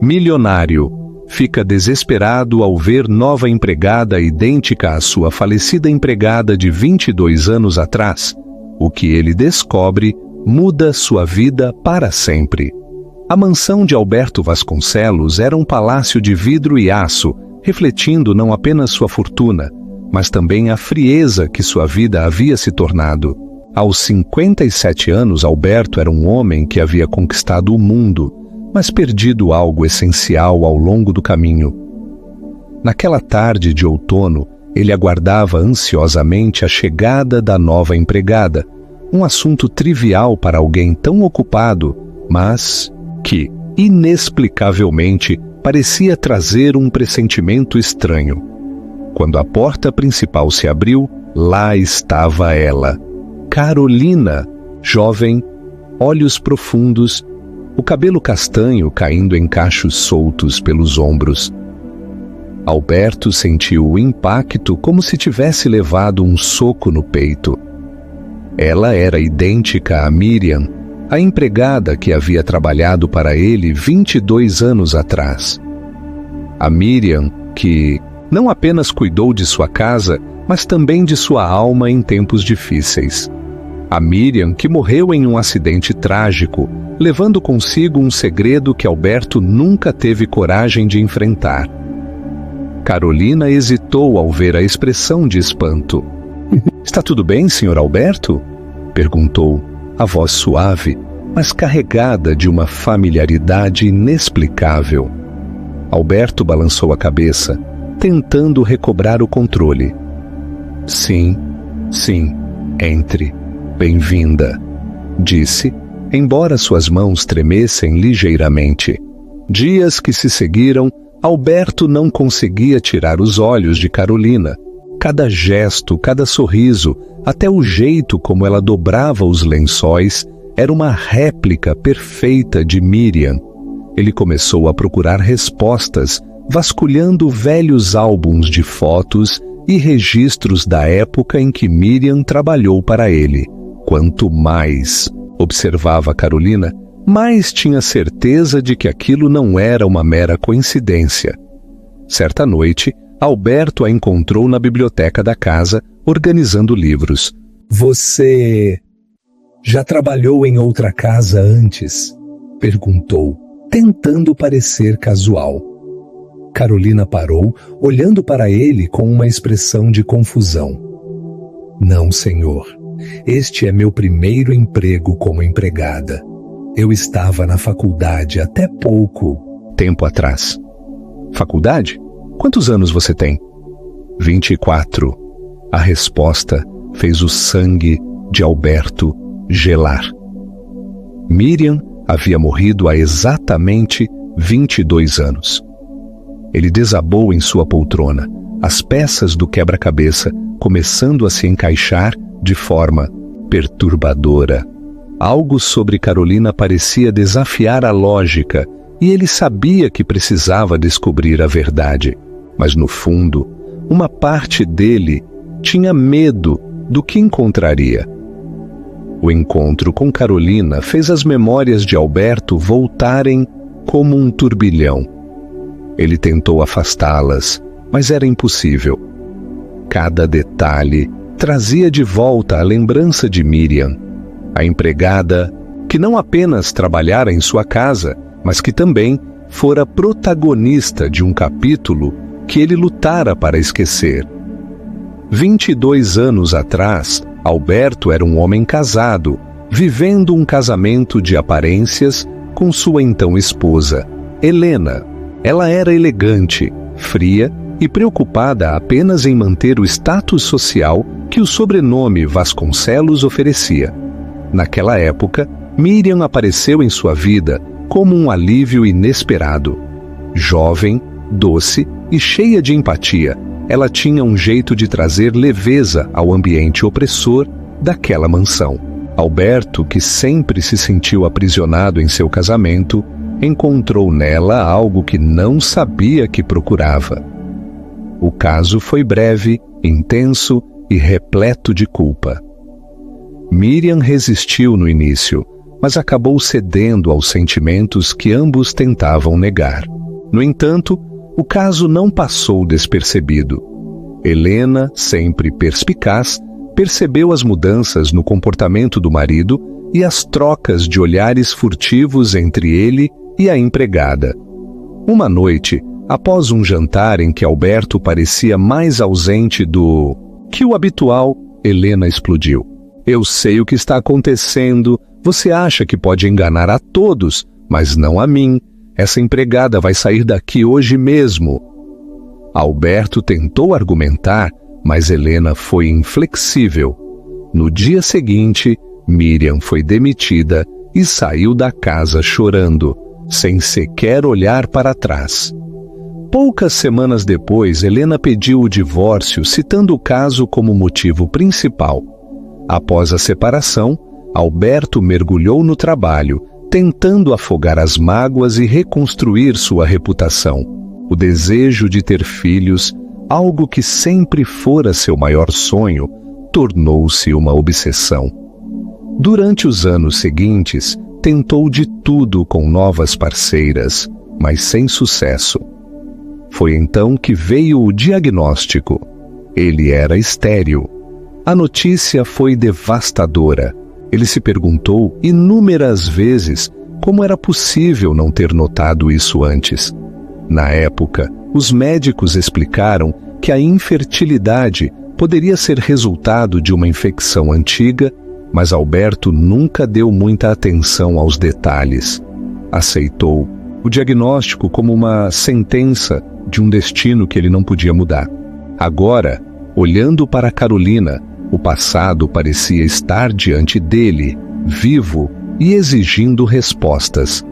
Milionário fica desesperado ao ver nova empregada idêntica à sua falecida empregada de 22 anos atrás. O que ele descobre muda sua vida para sempre. A mansão de Alberto Vasconcelos era um palácio de vidro e aço, refletindo não apenas sua fortuna, mas também a frieza que sua vida havia se tornado. Aos 57 anos, Alberto era um homem que havia conquistado o mundo, mas perdido algo essencial ao longo do caminho. Naquela tarde de outono, ele aguardava ansiosamente a chegada da nova empregada, um assunto trivial para alguém tão ocupado, mas que, inexplicavelmente, parecia trazer um pressentimento estranho. Quando a porta principal se abriu, lá estava ela, Carolina, jovem, olhos profundos, o cabelo castanho caindo em cachos soltos pelos ombros. Alberto sentiu o impacto como se tivesse levado um soco no peito. Ela era idêntica a Miriam, a empregada que havia trabalhado para ele 22 anos atrás. A Miriam que não apenas cuidou de sua casa, mas também de sua alma em tempos difíceis. A Miriam que morreu em um acidente trágico, levando consigo um segredo que Alberto nunca teve coragem de enfrentar. Carolina hesitou ao ver a expressão de espanto. "Está tudo bem, Sr. Alberto?" perguntou, a voz suave, mas carregada de uma familiaridade inexplicável. Alberto balançou a cabeça, tentando recobrar o controle. Sim, entre. Bem-vinda", disse, embora suas mãos tremessem ligeiramente. Dias que se seguiram, Alberto não conseguia tirar os olhos de Carolina. Cada gesto, cada sorriso, até o jeito como ela dobrava os lençóis, era uma réplica perfeita de Miriam. Ele começou a procurar respostas, vasculhando velhos álbuns de fotos e registros da época em que Miriam trabalhou para ele. Quanto mais observava Carolina, mais tinha certeza de que aquilo não era uma mera coincidência. Certa noite, Alberto a encontrou na biblioteca da casa, organizando livros. "Você já trabalhou em outra casa antes?" perguntou, tentando parecer casual. Carolina parou, olhando para ele com uma expressão de confusão. "Não, senhor. Este é meu primeiro emprego como empregada. Eu estava na faculdade até pouco tempo atrás." "Faculdade? Quantos anos você tem?" 24. A resposta fez o sangue de Alberto gelar. Miriam havia morrido há exatamente 22 anos. Ele desabou em sua poltrona, as peças do quebra-cabeça começando a se encaixar de forma perturbadora. Algo sobre Carolina parecia desafiar a lógica e ele sabia que precisava descobrir a verdade. Mas no fundo, uma parte dele tinha medo do que encontraria. O encontro com Carolina fez as memórias de Alberto voltarem como um turbilhão. Ele tentou afastá-las, mas era impossível. Cada detalhe trazia de volta a lembrança de Miriam, a empregada que não apenas trabalhara em sua casa, mas que também fora protagonista de um capítulo que ele lutara para esquecer. 22 anos atrás, Alberto era um homem casado, vivendo um casamento de aparências com sua então esposa, Helena. Ela era elegante, fria e preocupada apenas em manter o status social que o sobrenome Vasconcelos oferecia. Naquela época, Miriam apareceu em sua vida como um alívio inesperado. Jovem, doce e cheia de empatia, ela tinha um jeito de trazer leveza ao ambiente opressor daquela mansão. Alberto, que sempre se sentiu aprisionado em seu casamento, encontrou nela algo que não sabia que procurava. O caso foi breve, intenso e repleto de culpa. Miriam resistiu no início, mas acabou cedendo aos sentimentos que ambos tentavam negar. No entanto, o caso não passou despercebido. Helena, sempre perspicaz, percebeu as mudanças no comportamento do marido e as trocas de olhares furtivos entre ele e a empregada. Uma noite, após um jantar em que Alberto parecia mais ausente do que o habitual, Helena explodiu. Eu sei o que está acontecendo. Você acha que pode enganar a todos, mas não a mim. Essa empregada vai sair daqui hoje mesmo. Alberto tentou argumentar, mas Helena foi inflexível. No dia seguinte, Miriam foi demitida e saiu da casa chorando, sem sequer olhar para trás. Poucas semanas depois, Helena pediu o divórcio, citando o caso como motivo principal. Após a separação, Alberto mergulhou no trabalho, tentando afogar as mágoas e reconstruir sua reputação. O desejo de ter filhos, algo que sempre fora seu maior sonho, tornou-se uma obsessão. Durante os anos seguintes, tentou de tudo com novas parceiras, mas sem sucesso. Foi então que veio o diagnóstico. Ele era estéril. A notícia foi devastadora. Ele se perguntou inúmeras vezes como era possível não ter notado isso antes. Na época, os médicos explicaram que a infertilidade poderia ser resultado de uma infecção antiga, mas Alberto nunca deu muita atenção aos detalhes. Aceitou o diagnóstico como uma sentença de um destino que ele não podia mudar. Agora, olhando para Carolina, o passado parecia estar diante dele, vivo e exigindo respostas.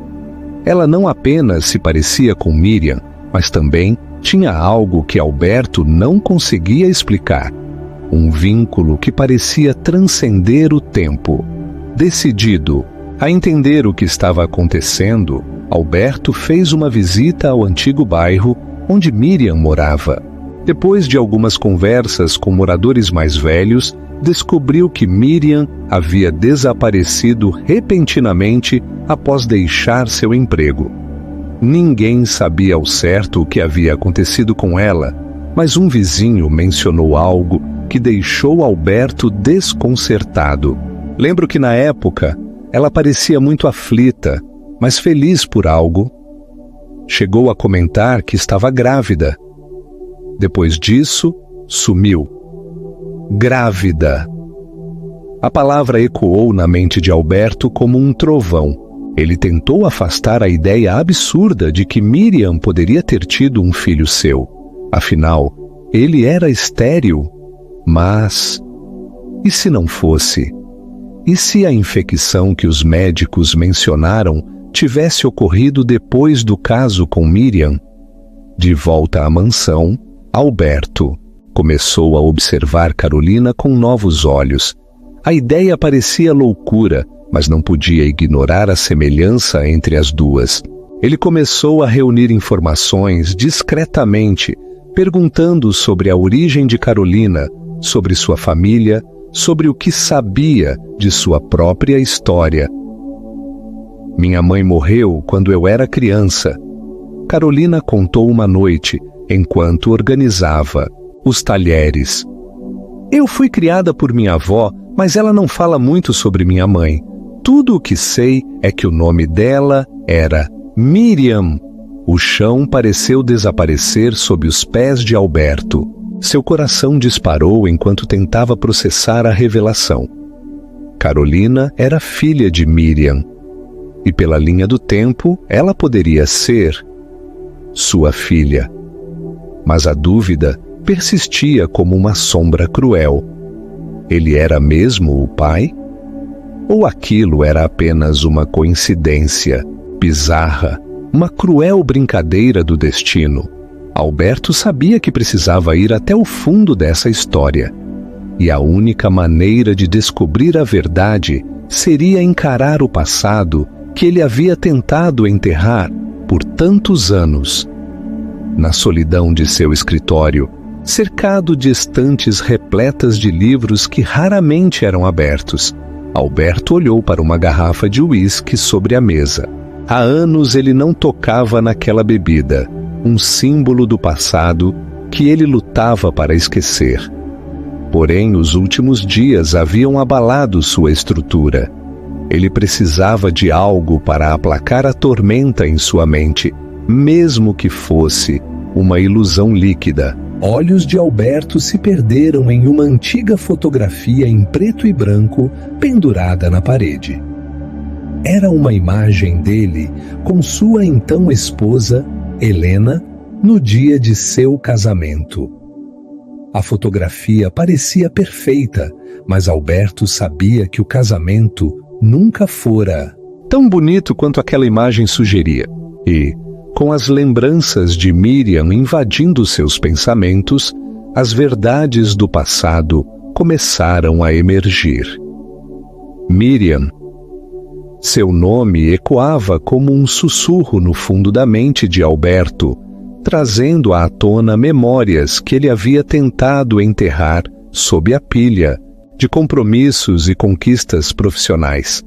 Ela não apenas se parecia com Miriam, mas também tinha algo que Alberto não conseguia explicar. Um vínculo que parecia transcender o tempo. Decidido a entender o que estava acontecendo, Alberto fez uma visita ao antigo bairro onde Miriam morava. Depois de algumas conversas com moradores mais velhos, descobriu que Miriam havia desaparecido repentinamente após deixar seu emprego. Ninguém sabia ao certo o que havia acontecido com ela, mas um vizinho mencionou algo que deixou Alberto desconcertado. Lembro que na época ela parecia muito aflita, mas feliz por algo. Chegou a comentar que estava grávida. Depois disso, sumiu. Grávida. A palavra ecoou na mente de Alberto como um trovão. Ele tentou afastar a ideia absurda de que Miriam poderia ter tido um filho seu. Afinal, ele era estéril. Mas, e se não fosse? E se a infecção que os médicos mencionaram tivesse ocorrido depois do caso com Miriam? De volta à mansão, Alberto começou a observar Carolina com novos olhos. A ideia parecia loucura, mas não podia ignorar a semelhança entre as duas. Ele começou a reunir informações discretamente, perguntando sobre a origem de Carolina, sobre sua família, sobre o que sabia de sua própria história. Minha mãe morreu quando eu era criança. Carolina contou uma noite, enquanto organizava os talheres. Eu fui criada por minha avó, mas ela não fala muito sobre minha mãe. Tudo o que sei é que o nome dela era Miriam. O chão pareceu desaparecer sob os pés de Alberto. Seu coração disparou enquanto tentava processar a revelação. Carolina era filha de Miriam, e pela linha do tempo, ela poderia ser sua filha. Mas a dúvida persistia como uma sombra cruel. Ele era mesmo o pai? Ou aquilo era apenas uma coincidência bizarra, uma cruel brincadeira do destino? Alberto sabia que precisava ir até o fundo dessa história. E a única maneira de descobrir a verdade seria encarar o passado que ele havia tentado enterrar por tantos anos. Na solidão de seu escritório, cercado de estantes repletas de livros que raramente eram abertos, Alberto olhou para uma garrafa de uísque sobre a mesa. Há anos ele não tocava naquela bebida, um símbolo do passado que ele lutava para esquecer. Porém, os últimos dias haviam abalado sua estrutura. Ele precisava de algo para aplacar a tormenta em sua mente, mesmo que fosse uma ilusão líquida. Olhos de Alberto se perderam em uma antiga fotografia em preto e branco pendurada na parede. Era uma imagem dele com sua então esposa, Helena, no dia de seu casamento. A fotografia parecia perfeita, mas Alberto sabia que o casamento nunca fora tão bonito quanto aquela imagem sugeria. E, com as lembranças de Miriam invadindo seus pensamentos, as verdades do passado começaram a emergir. Miriam. Seu nome ecoava como um sussurro no fundo da mente de Alberto, trazendo à tona memórias que ele havia tentado enterrar sob a pilha de compromissos e conquistas profissionais.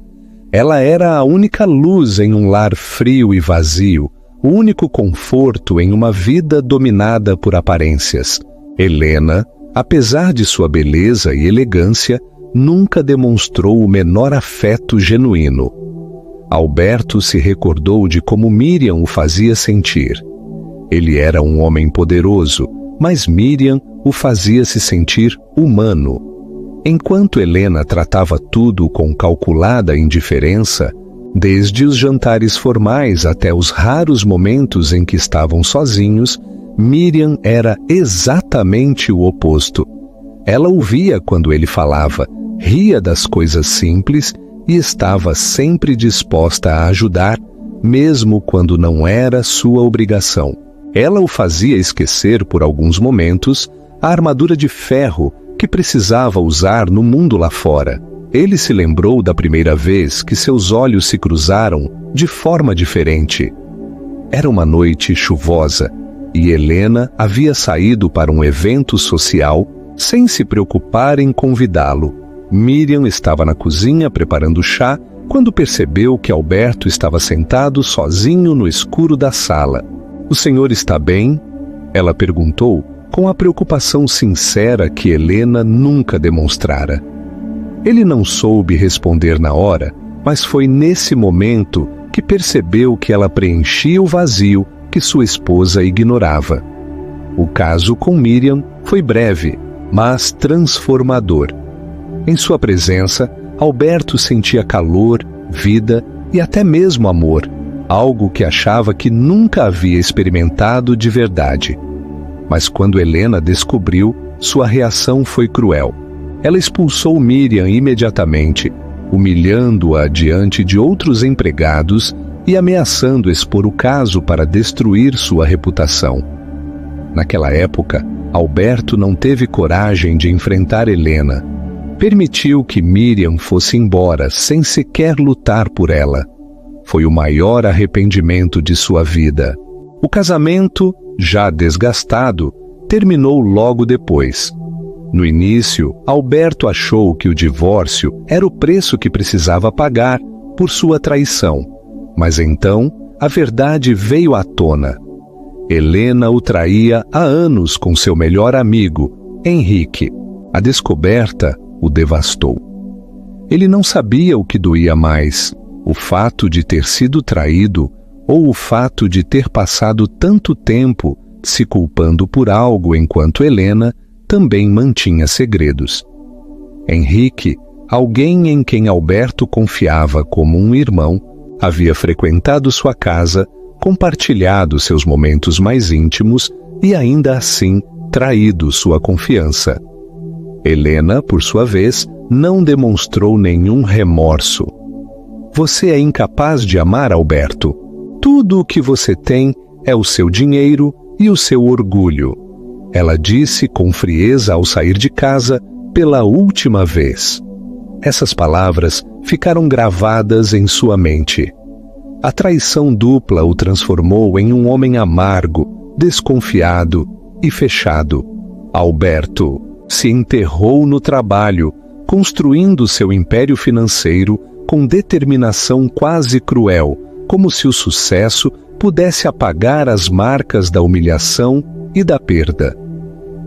Ela era a única luz em um lar frio e vazio, o único conforto em uma vida dominada por aparências. Helena, apesar de sua beleza e elegância, nunca demonstrou o menor afeto genuíno. Alberto se recordou de como Miriam o fazia sentir. Ele era um homem poderoso, mas Miriam o fazia se sentir humano. Enquanto Helena tratava tudo com calculada indiferença, desde os jantares formais até os raros momentos em que estavam sozinhos, Miriam era exatamente o oposto. Ela ouvia quando ele falava, ria das coisas simples e estava sempre disposta a ajudar, mesmo quando não era sua obrigação. Ela o fazia esquecer por alguns momentos a armadura de ferro que precisava usar no mundo lá fora. Ele se lembrou da primeira vez que seus olhos se cruzaram de forma diferente. Era uma noite chuvosa e Helena havia saído para um evento social sem se preocupar em convidá-lo. Miriam estava na cozinha preparando chá quando percebeu que Alberto estava sentado sozinho no escuro da sala. "O senhor está bem?" ela perguntou, com a preocupação sincera que Helena nunca demonstrara. Ele não soube responder na hora, mas foi nesse momento que percebeu que ela preenchia o vazio que sua esposa ignorava. O caso com Miriam foi breve, mas transformador. Em sua presença, Alberto sentia calor, vida e até mesmo amor, algo que achava que nunca havia experimentado de verdade. Mas quando Helena descobriu, sua reação foi cruel. Ela expulsou Miriam imediatamente, humilhando-a diante de outros empregados e ameaçando expor o caso para destruir sua reputação. Naquela época, Alberto não teve coragem de enfrentar Helena. Permitiu que Miriam fosse embora sem sequer lutar por ela. Foi o maior arrependimento de sua vida. O casamento, já desgastado, terminou logo depois. No início, Alberto achou que o divórcio era o preço que precisava pagar por sua traição. Mas então, a verdade veio à tona. Helena o traía há anos com seu melhor amigo, Henrique. A descoberta o devastou. Ele não sabia o que doía mais, o fato de ter sido traído ou o fato de ter passado tanto tempo se culpando por algo enquanto Helena também mantinha segredos. Henrique, alguém em quem Alberto confiava como um irmão, havia frequentado sua casa, compartilhado seus momentos mais íntimos e ainda assim traído sua confiança. Helena, por sua vez, não demonstrou nenhum remorso. "Você é incapaz de amar Alberto. Tudo o que você tem é o seu dinheiro e o seu orgulho", ela disse com frieza ao sair de casa pela última vez. Essas palavras ficaram gravadas em sua mente. A traição dupla o transformou em um homem amargo, desconfiado e fechado. Alberto se enterrou no trabalho, construindo seu império financeiro com determinação quase cruel, como se o sucesso pudesse apagar as marcas da humilhação e da perda.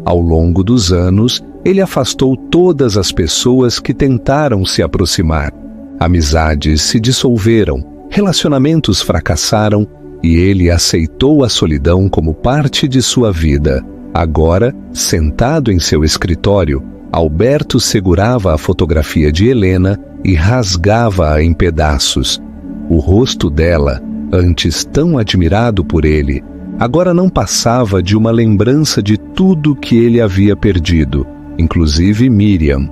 Ao longo dos anos, ele afastou todas as pessoas que tentaram se aproximar. Amizades se dissolveram, relacionamentos fracassaram e ele aceitou a solidão como parte de sua vida. Agora, sentado em seu escritório, Alberto segurava a fotografia de Helena e rasgava-a em pedaços. O rosto dela, antes tão admirado por ele, agora não passava de uma lembrança de tudo que ele havia perdido, inclusive Miriam.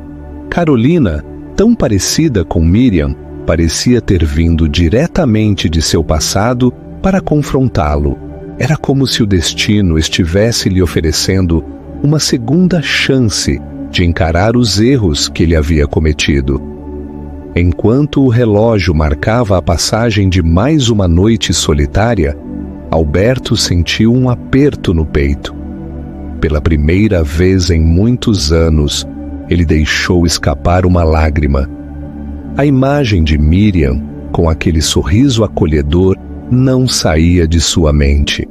Carolina, tão parecida com Miriam, parecia ter vindo diretamente de seu passado para confrontá-lo. Era como se o destino estivesse lhe oferecendo uma segunda chance de encarar os erros que ele havia cometido. Enquanto o relógio marcava a passagem de mais uma noite solitária, Alberto sentiu um aperto no peito. Pela primeira vez em muitos anos, ele deixou escapar uma lágrima. A imagem de Miriam, com aquele sorriso acolhedor, não saía de sua mente.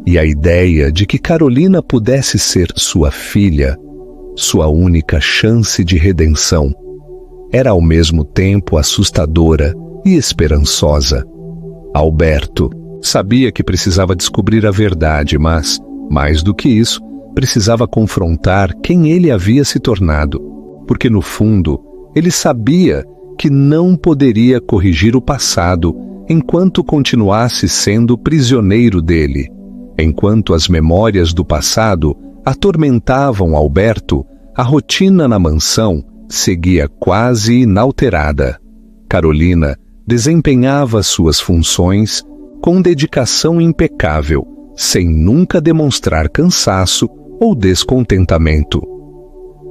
E a ideia de que Carolina pudesse ser sua filha, sua única chance de redenção, era ao mesmo tempo assustadora e esperançosa. Alberto sabia que precisava descobrir a verdade, mas, mais do que isso, precisava confrontar quem ele havia se tornado, porque no fundo, ele sabia que não poderia corrigir o passado enquanto continuasse sendo prisioneiro dele. Enquanto as memórias do passado atormentavam Alberto, a rotina na mansão seguia quase inalterada. Carolina desempenhava suas funções com dedicação impecável, sem nunca demonstrar cansaço ou descontentamento.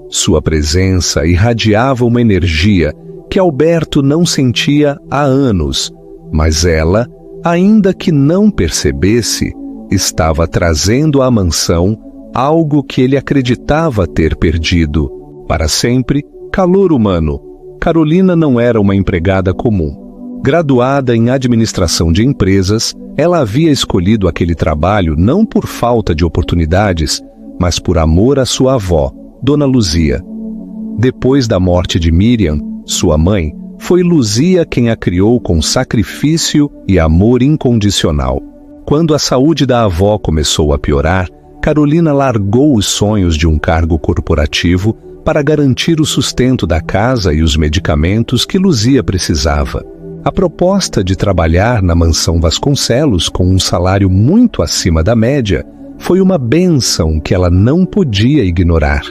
Sua presença irradiava uma energia que Alberto não sentia há anos, mas ela, ainda que não percebesse, estava trazendo à mansão algo que ele acreditava ter perdido. Para sempre, calor humano. Carolina não era uma empregada comum. Graduada em administração de empresas, ela havia escolhido aquele trabalho não por falta de oportunidades, mas por amor à sua avó, Dona Luzia. Depois da morte de Miriam, sua mãe, foi Luzia quem a criou com sacrifício e amor incondicional. Quando a saúde da avó começou a piorar, Carolina largou os sonhos de um cargo corporativo para garantir o sustento da casa e os medicamentos que Luzia precisava. A proposta de trabalhar na mansão Vasconcelos com um salário muito acima da média foi uma bênção que ela não podia ignorar.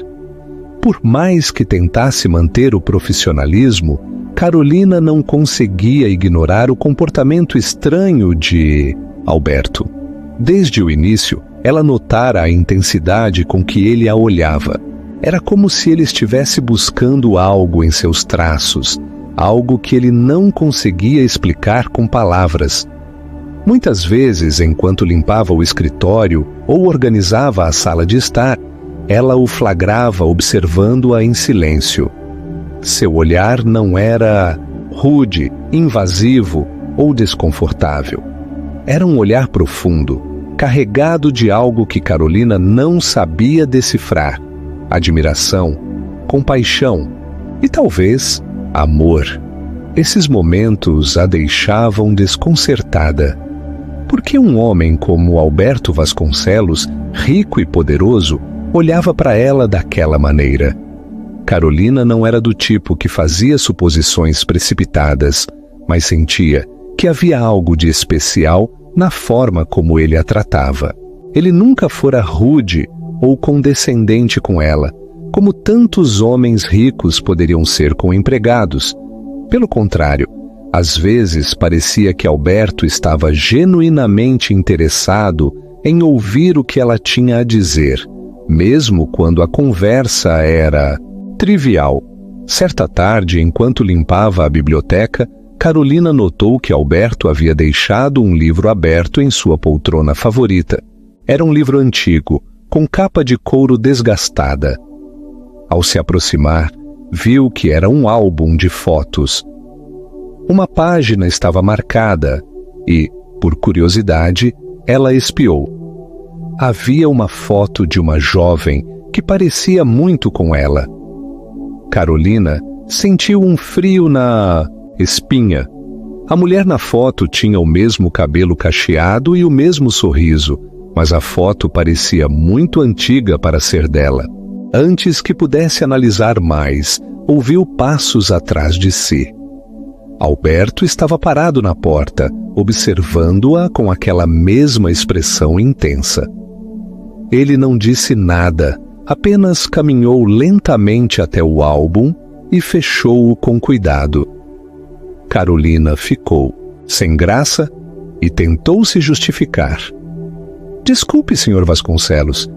Por mais que tentasse manter o profissionalismo, Carolina não conseguia ignorar o comportamento estranho de Alberto. Desde o início, ela notara a intensidade com que ele a olhava. Era como se ele estivesse buscando algo em seus traços, algo que ele não conseguia explicar com palavras. Muitas vezes, enquanto limpava o escritório ou organizava a sala de estar, ela o flagrava observando-a em silêncio. Seu olhar não era rude, invasivo ou desconfortável. Era um olhar profundo, carregado de algo que Carolina não sabia decifrar: admiração, compaixão e talvez amor. Esses momentos a deixavam desconcertada. Por que um homem como Alberto Vasconcelos, rico e poderoso, olhava para ela daquela maneira? Carolina não era do tipo que fazia suposições precipitadas, mas sentia que havia algo de especial na forma como ele a tratava. Ele nunca fora rude ou condescendente com ela, como tantos homens ricos poderiam ser com empregados. Pelo contrário, às vezes parecia que Alberto estava genuinamente interessado em ouvir o que ela tinha a dizer, mesmo quando a conversa era trivial. Certa tarde, enquanto limpava a biblioteca, Carolina notou que Alberto havia deixado um livro aberto em sua poltrona favorita. Era um livro antigo, com capa de couro desgastada. Ao se aproximar, viu que era um álbum de fotos. Uma página estava marcada e, por curiosidade, ela espiou. Havia uma foto de uma jovem que parecia muito com ela. Carolina sentiu um frio na espinha. A mulher na foto tinha o mesmo cabelo cacheado e o mesmo sorriso, mas a foto parecia muito antiga para ser dela. Antes que pudesse analisar mais, ouviu passos atrás de si. Alberto estava parado na porta, observando-a com aquela mesma expressão intensa. Ele não disse nada, apenas caminhou lentamente até o álbum e fechou-o com cuidado. Carolina ficou sem graça e tentou se justificar. Desculpe, Sr. Vasconcelos.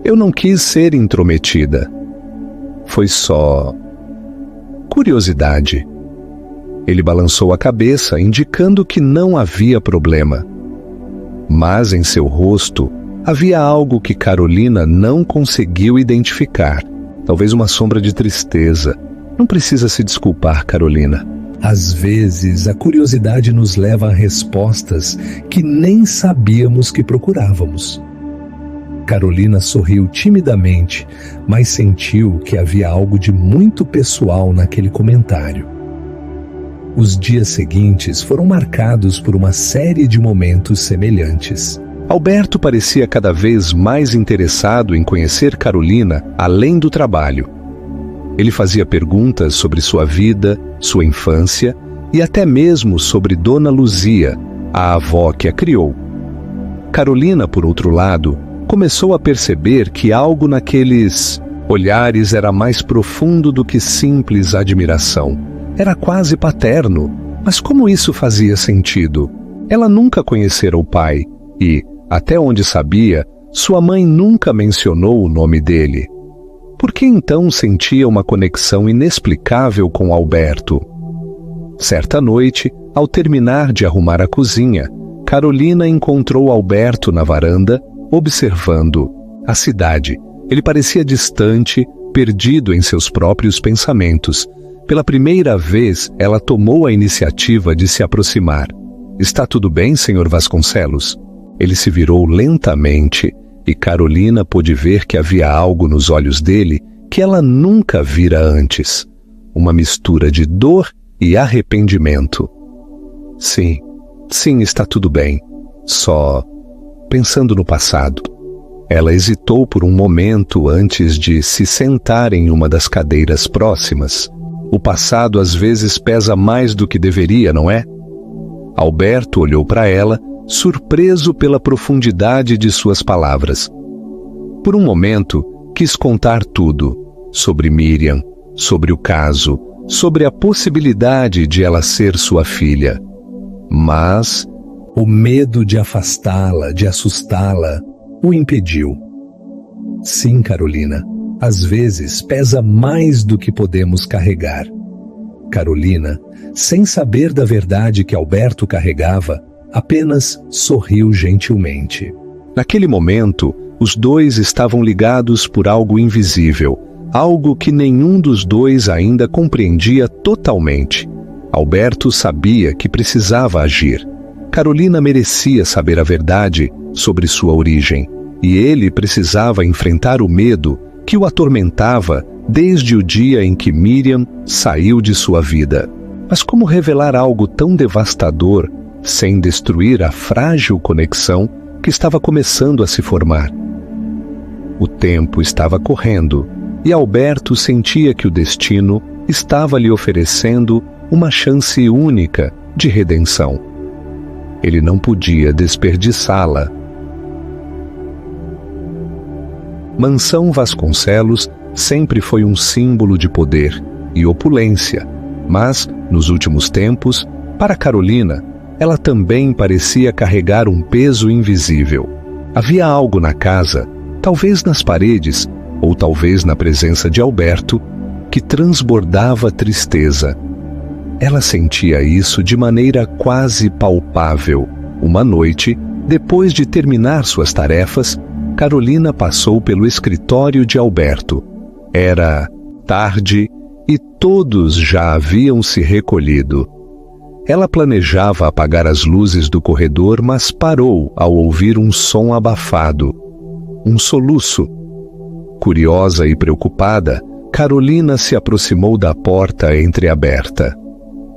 Eu não quis ser intrometida. Foi só curiosidade. Ele balançou a cabeça, indicando que não havia problema. Mas em seu rosto havia algo que Carolina não conseguiu identificar. Talvez uma sombra de tristeza. Não precisa se desculpar, Carolina. Às vezes, a curiosidade nos leva a respostas que nem sabíamos que procurávamos. Carolina sorriu timidamente, mas sentiu que havia algo de muito pessoal naquele comentário. Os dias seguintes foram marcados por uma série de momentos semelhantes. Alberto parecia cada vez mais interessado em conhecer Carolina além do trabalho. Ele fazia perguntas sobre sua vida, sua infância e até mesmo sobre Dona Luzia, a avó que a criou. Carolina, por outro lado, começou a perceber que algo naqueles olhares era mais profundo do que simples admiração. Era quase paterno, mas como isso fazia sentido? Ela nunca conhecera o pai e, até onde sabia, sua mãe nunca mencionou o nome dele. Por que então sentia uma conexão inexplicável com Alberto? Certa noite, ao terminar de arrumar a cozinha, Carolina encontrou Alberto na varanda, observando a cidade. Ele parecia distante, perdido em seus próprios pensamentos. Pela primeira vez, ela tomou a iniciativa de se aproximar. Está tudo bem, Sr. Vasconcelos? Ele se virou lentamente e Carolina pôde ver que havia algo nos olhos dele que ela nunca vira antes. Uma mistura de dor e arrependimento. Sim, está tudo bem. Só pensando no passado. Ela hesitou por um momento antes de se sentar em uma das cadeiras próximas. O passado às vezes pesa mais do que deveria, não é? Alberto olhou para ela, surpreso pela profundidade de suas palavras. Por um momento, quis contar tudo, sobre Miriam, sobre o caso, sobre a possibilidade de ela ser sua filha. Mas o medo de afastá-la, de assustá-la, o impediu. Sim, Carolina, às vezes pesa mais do que podemos carregar. Carolina, sem saber da verdade que Alberto carregava, apenas sorriu gentilmente. Naquele momento, os dois estavam ligados por algo invisível, algo que nenhum dos dois ainda compreendia totalmente. Alberto sabia que precisava agir. Carolina merecia saber a verdade sobre sua origem, e ele precisava enfrentar o medo que o atormentava desde o dia em que Miriam saiu de sua vida. Mas como revelar algo tão devastador sem destruir a frágil conexão que estava começando a se formar? O tempo estava correndo e Alberto sentia que o destino estava lhe oferecendo uma chance única de redenção. Ele não podia desperdiçá-la. Mansão Vasconcelos sempre foi um símbolo de poder e opulência, mas, nos últimos tempos, para Carolina, ela também parecia carregar um peso invisível. Havia algo na casa, talvez nas paredes, ou talvez na presença de Alberto, que transbordava tristeza. Ela sentia isso de maneira quase palpável. Uma noite, depois de terminar suas tarefas, Carolina passou pelo escritório de Alberto. Era tarde e todos já haviam se recolhido. Ela planejava apagar as luzes do corredor, mas parou ao ouvir um som abafado, um soluço. Curiosa e preocupada, Carolina se aproximou da porta entreaberta.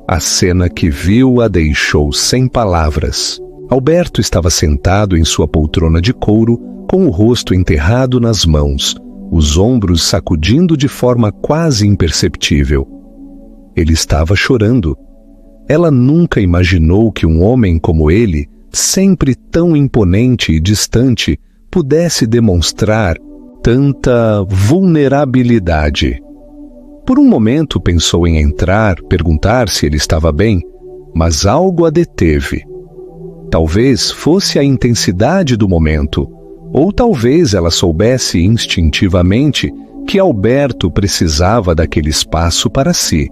A cena que viu a deixou sem palavras. Alberto estava sentado em sua poltrona de couro, com o rosto enterrado nas mãos, os ombros sacudindo de forma quase imperceptível. Ele estava chorando. Ela nunca imaginou que um homem como ele, sempre tão imponente e distante, pudesse demonstrar tanta vulnerabilidade. Por um momento pensou em entrar, perguntar se ele estava bem, mas algo a deteve. Talvez fosse a intensidade do momento, ou talvez ela soubesse instintivamente que Alberto precisava daquele espaço para si.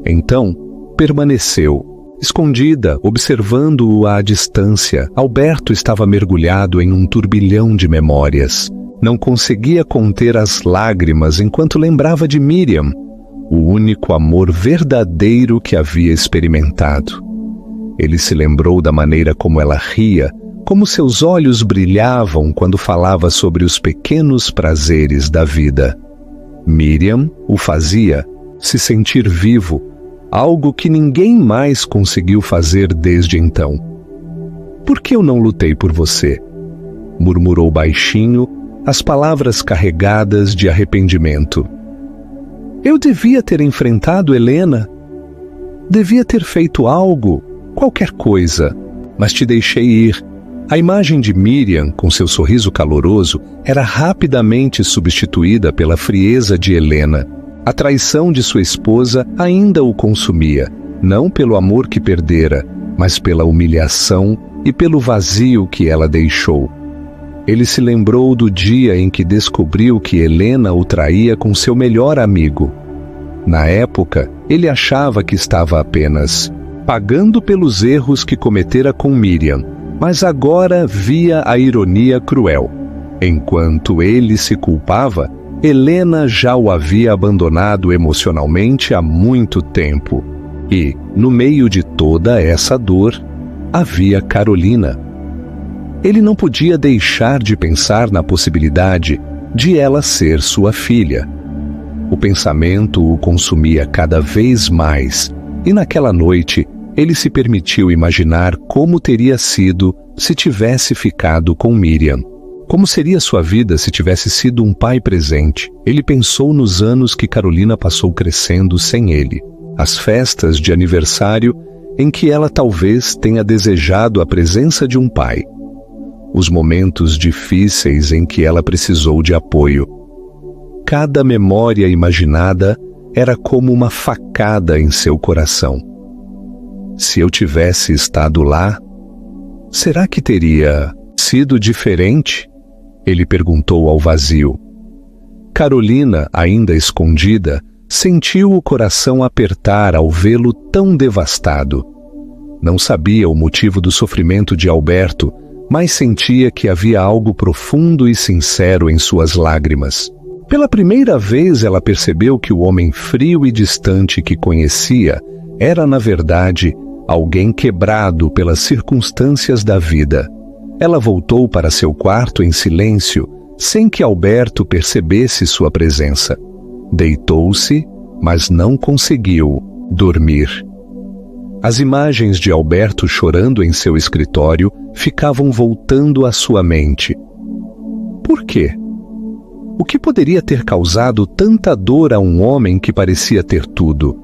Então, permaneceu, escondida, observando-o à distância. Alberto estava mergulhado em um turbilhão de memórias. Não conseguia conter as lágrimas enquanto lembrava de Miriam, o único amor verdadeiro que havia experimentado. Ele se lembrou da maneira como ela ria, como seus olhos brilhavam quando falava sobre os pequenos prazeres da vida. Miriam o fazia se sentir vivo, algo que ninguém mais conseguiu fazer desde então. "Por que eu não lutei por você?" murmurou baixinho, as palavras carregadas de arrependimento. "Eu devia ter enfrentado Helena. Devia ter feito algo, qualquer coisa, mas te deixei ir." A imagem de Miriam, com seu sorriso caloroso, era rapidamente substituída pela frieza de Helena. A traição de sua esposa ainda o consumia, não pelo amor que perdera, mas pela humilhação e pelo vazio que ela deixou. Ele se lembrou do dia em que descobriu que Helena o traía com seu melhor amigo. Na época, ele achava que estava apenas pagando pelos erros que cometera com Miriam, mas agora via a ironia cruel. Enquanto ele se culpava, Helena já o havia abandonado emocionalmente há muito tempo. E, no meio de toda essa dor, havia Carolina. Ele não podia deixar de pensar na possibilidade de ela ser sua filha. O pensamento o consumia cada vez mais, e naquela noite ele se permitiu imaginar como teria sido se tivesse ficado com Miriam. Como seria sua vida se tivesse sido um pai presente? Ele pensou nos anos que Carolina passou crescendo sem ele, as festas de aniversário em que ela talvez tenha desejado a presença de um pai, os momentos difíceis em que ela precisou de apoio. Cada memória imaginada era como uma facada em seu coração. Se eu tivesse estado lá, será que teria sido diferente? Ele perguntou ao vazio. Carolina, ainda escondida, sentiu o coração apertar ao vê-lo tão devastado. Não sabia o motivo do sofrimento de Alberto, mas sentia que havia algo profundo e sincero em suas lágrimas. Pela primeira vez ela percebeu que o homem frio e distante que conhecia era, na verdade, alguém quebrado pelas circunstâncias da vida. Ela voltou para seu quarto em silêncio, sem que Alberto percebesse sua presença. Deitou-se, mas não conseguiu dormir. As imagens de Alberto chorando em seu escritório ficavam voltando à sua mente. Por quê? O que poderia ter causado tanta dor a um homem que parecia ter tudo?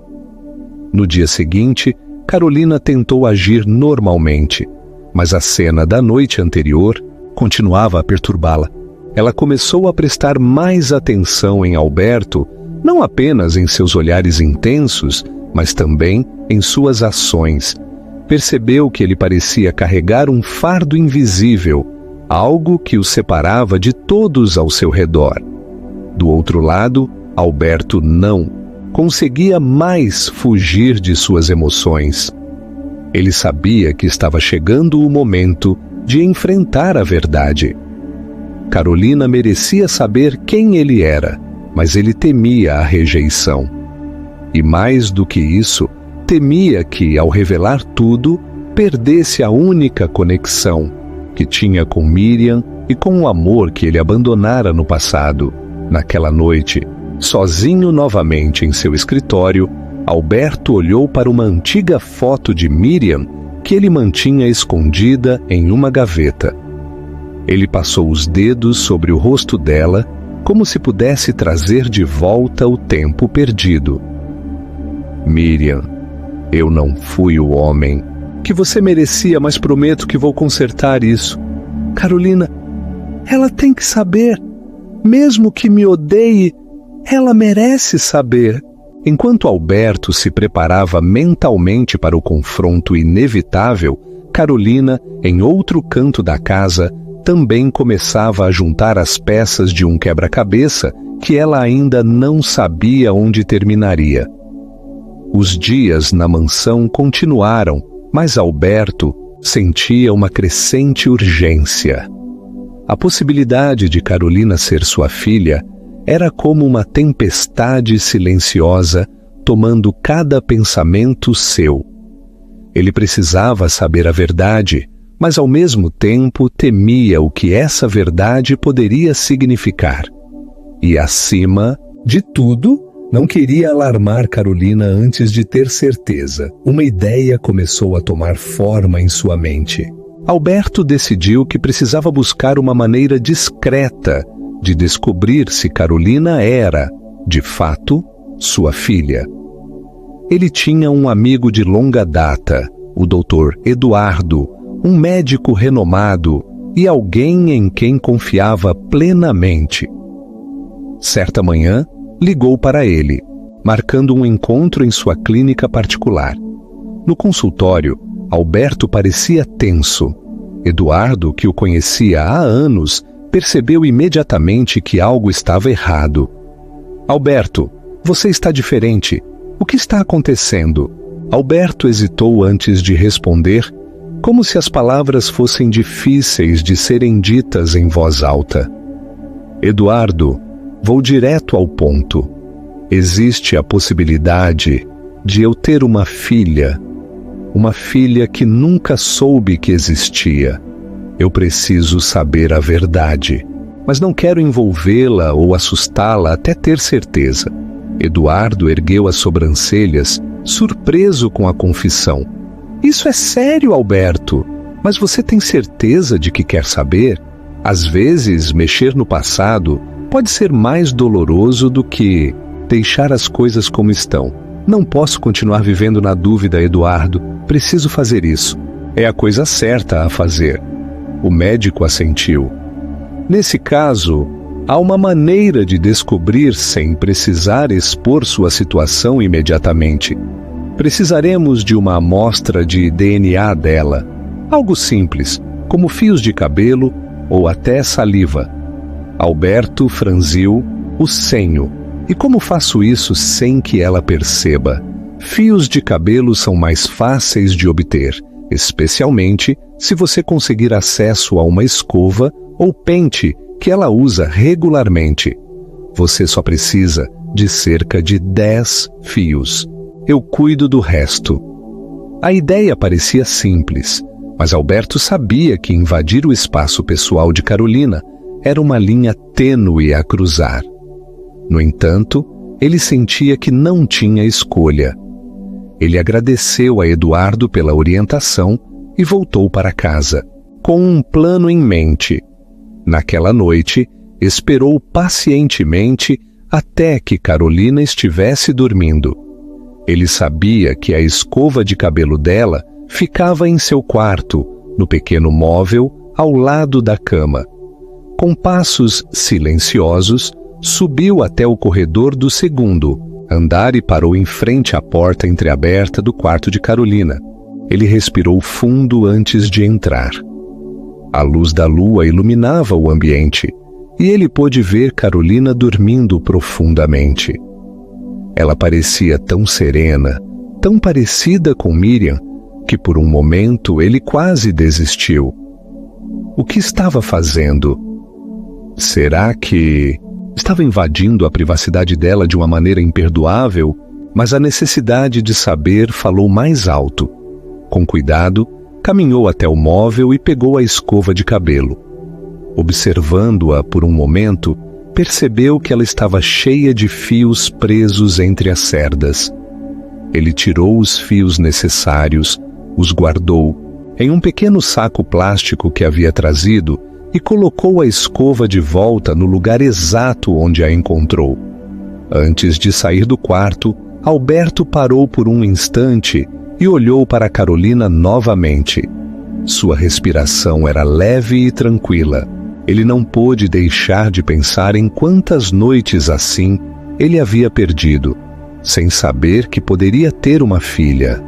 No dia seguinte, Carolina tentou agir normalmente, mas a cena da noite anterior continuava a perturbá-la. Ela começou a prestar mais atenção em Alberto, não apenas em seus olhares intensos, mas também em suas ações. Percebeu que ele parecia carregar um fardo invisível, algo que o separava de todos ao seu redor. Do outro lado, Alberto não conseguia mais fugir de suas emoções. Ele sabia que estava chegando o momento de enfrentar a verdade. Carolina merecia saber quem ele era, mas ele temia a rejeição. E mais do que isso, temia que, ao revelar tudo, perdesse a única conexão que tinha com Miriam e com o amor que ele abandonara no passado. Naquela noite, sozinho novamente em seu escritório, Alberto olhou para uma antiga foto de Miriam que ele mantinha escondida em uma gaveta. Ele passou os dedos sobre o rosto dela, como se pudesse trazer de volta o tempo perdido. Miriam, eu não fui o homem que você merecia, mas prometo que vou consertar isso. Carolina, ela tem que saber. Mesmo que me odeie, ela merece saber. Enquanto Alberto se preparava mentalmente para o confronto inevitável, Carolina, em outro canto da casa, também começava a juntar as peças de um quebra-cabeça que ela ainda não sabia onde terminaria. Os dias na mansão continuaram, mas Alberto sentia uma crescente urgência. A possibilidade de Carolina ser sua filha era como uma tempestade silenciosa tomando cada pensamento seu. Ele precisava saber a verdade, mas ao mesmo tempo temia o que essa verdade poderia significar. E acima de tudo, não queria alarmar Carolina antes de ter certeza. Uma ideia começou a tomar forma em sua mente. Alberto decidiu que precisava buscar uma maneira discreta de descobrir se Carolina era, de fato, sua filha. Ele tinha um amigo de longa data, o Dr. Eduardo, um médico renomado e alguém em quem confiava plenamente. Certa manhã, ligou para ele, marcando um encontro em sua clínica particular. No consultório, Alberto parecia tenso. Eduardo, que o conhecia há anos, percebeu imediatamente que algo estava errado. Alberto, você está diferente. O que está acontecendo? Alberto hesitou antes de responder, como se as palavras fossem difíceis de serem ditas em voz alta. Eduardo, vou direto ao ponto. Existe a possibilidade de eu ter uma filha que nunca soube que existia. Eu preciso saber a verdade, mas não quero envolvê-la ou assustá-la até ter certeza. Eduardo ergueu as sobrancelhas, surpreso com a confissão. Isso é sério, Alberto, mas você tem certeza de que quer saber? Às vezes, mexer no passado pode ser mais doloroso do que deixar as coisas como estão. Não posso continuar vivendo na dúvida, Eduardo. Preciso fazer isso. É a coisa certa a fazer. O médico assentiu. Nesse caso, há uma maneira de descobrir sem precisar expor sua situação imediatamente. Precisaremos de uma amostra de DNA dela. Algo simples, como fios de cabelo ou até saliva. Alberto franziu o senho. E como faço isso sem que ela perceba? Fios de cabelo são mais fáceis de obter, especialmente se você conseguir acesso a uma escova ou pente que ela usa regularmente. Você só precisa de cerca de 10 fios. Eu cuido do resto. A ideia parecia simples, mas Alberto sabia que invadir o espaço pessoal de Carolina era uma linha tênue a cruzar. No entanto, ele sentia que não tinha escolha. Ele agradeceu a Eduardo pela orientação e voltou para casa, com um plano em mente. Naquela noite, esperou pacientemente até que Carolina estivesse dormindo. Ele sabia que a escova de cabelo dela ficava em seu quarto, no pequeno móvel ao lado da cama. Com passos silenciosos, subiu até o corredor do segundo andar e parou em frente à porta entreaberta do quarto de Carolina. Ele respirou fundo antes de entrar. A luz da lua iluminava o ambiente e ele pôde ver Carolina dormindo profundamente. Ela parecia tão serena, tão parecida com Miriam, que por um momento ele quase desistiu. O que estava fazendo? Será que estava invadindo a privacidade dela de uma maneira imperdoável mas a necessidade de saber falou mais alto. Com cuidado, caminhou até o móvel e pegou a escova de cabelo. Observando-a por um momento, percebeu que ela estava cheia de fios presos entre as cerdas. Ele tirou os fios necessários, os guardou em um pequeno saco plástico que havia trazido e colocou a escova de volta no lugar exato onde a encontrou. Antes de sair do quarto, Alberto parou por um instante e olhou para Carolina novamente. Sua respiração era leve e tranquila. Ele não pôde deixar de pensar em quantas noites assim ele havia perdido, sem saber que poderia ter uma filha.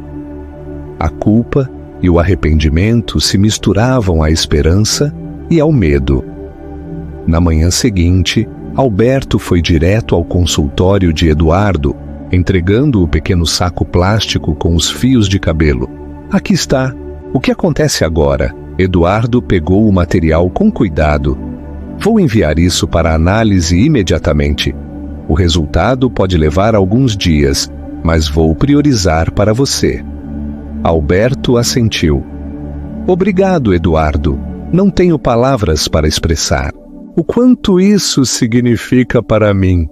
A culpa e o arrependimento se misturavam à esperança e ao medo. Na manhã seguinte, Alberto foi direto ao consultório de Eduardo, entregando o pequeno saco plástico com os fios de cabelo. Aqui está. O que acontece agora? Eduardo pegou o material com cuidado. Vou enviar isso para análise imediatamente. O resultado pode levar alguns dias, mas vou priorizar para você. Alberto assentiu. Obrigado, Eduardo. Não tenho palavras para expressar o quanto isso significa para mim.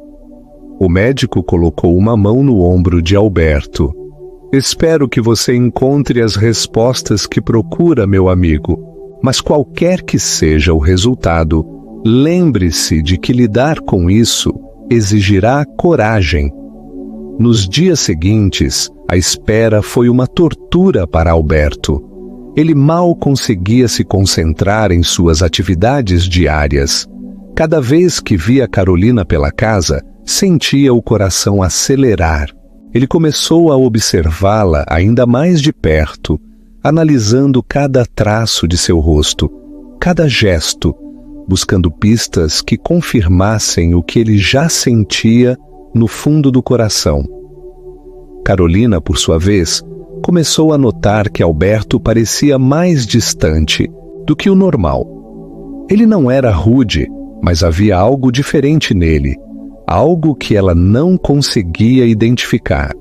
O médico colocou uma mão no ombro de Alberto. Espero que você encontre as respostas que procura, meu amigo. Mas qualquer que seja o resultado, lembre-se de que lidar com isso exigirá coragem. Nos dias seguintes, a espera foi uma tortura para Alberto. Ele mal conseguia se concentrar em suas atividades diárias. Cada vez que via Carolina pela casa, sentia o coração acelerar. Ele começou a observá-la ainda mais de perto, analisando cada traço de seu rosto, cada gesto, buscando pistas que confirmassem o que ele já sentia no fundo do coração. Carolina, por sua vez, começou a notar que Alberto parecia mais distante do que o normal. Ele não era rude, mas havia algo diferente nele, algo que ela não conseguia identificar.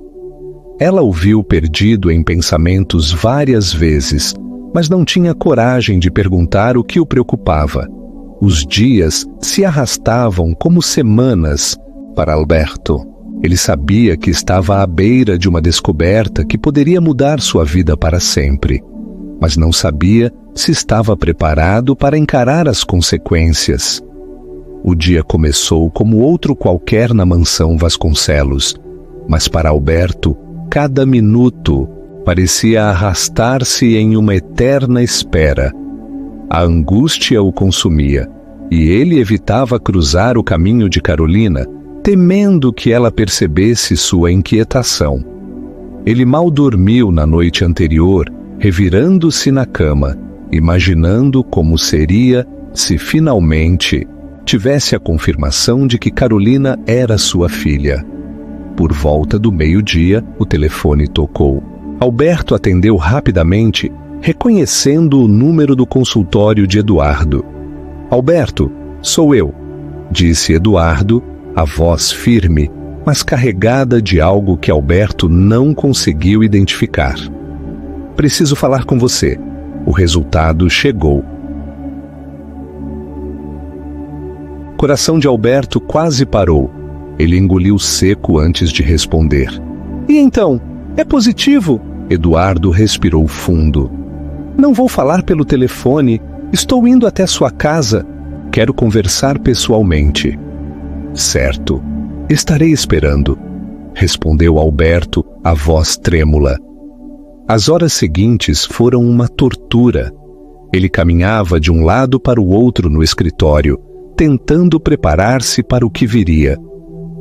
Ela o viu perdido em pensamentos várias vezes, mas não tinha coragem de perguntar o que o preocupava. Os dias se arrastavam como semanas para Alberto. Ele sabia que estava à beira de uma descoberta que poderia mudar sua vida para sempre, mas não sabia se estava preparado para encarar as consequências. O dia começou como outro qualquer na mansão Vasconcelos, mas para Alberto, cada minuto parecia arrastar-se em uma eterna espera. A angústia o consumia, e ele evitava cruzar o caminho de Carolina, temendo que ela percebesse sua inquietação. Ele mal dormiu na noite anterior, revirando-se na cama, imaginando como seria se finalmente tivesse a confirmação de que Carolina era sua filha. Por volta do meio-dia, o telefone tocou. Alberto atendeu rapidamente, reconhecendo o número do consultório de Eduardo. Alberto, sou eu, disse Eduardo, a voz firme, mas carregada de algo que Alberto não conseguiu identificar. Preciso falar com você. O resultado chegou. O coração de Alberto quase parou. Ele engoliu seco antes de responder. E então, é positivo? Eduardo respirou fundo. Não vou falar pelo telefone. Estou indo até sua casa. Quero conversar pessoalmente. Certo. Estarei esperando, respondeu Alberto, a voz trêmula. As horas seguintes foram uma tortura. Ele caminhava de um lado para o outro no escritório, tentando preparar-se para o que viria.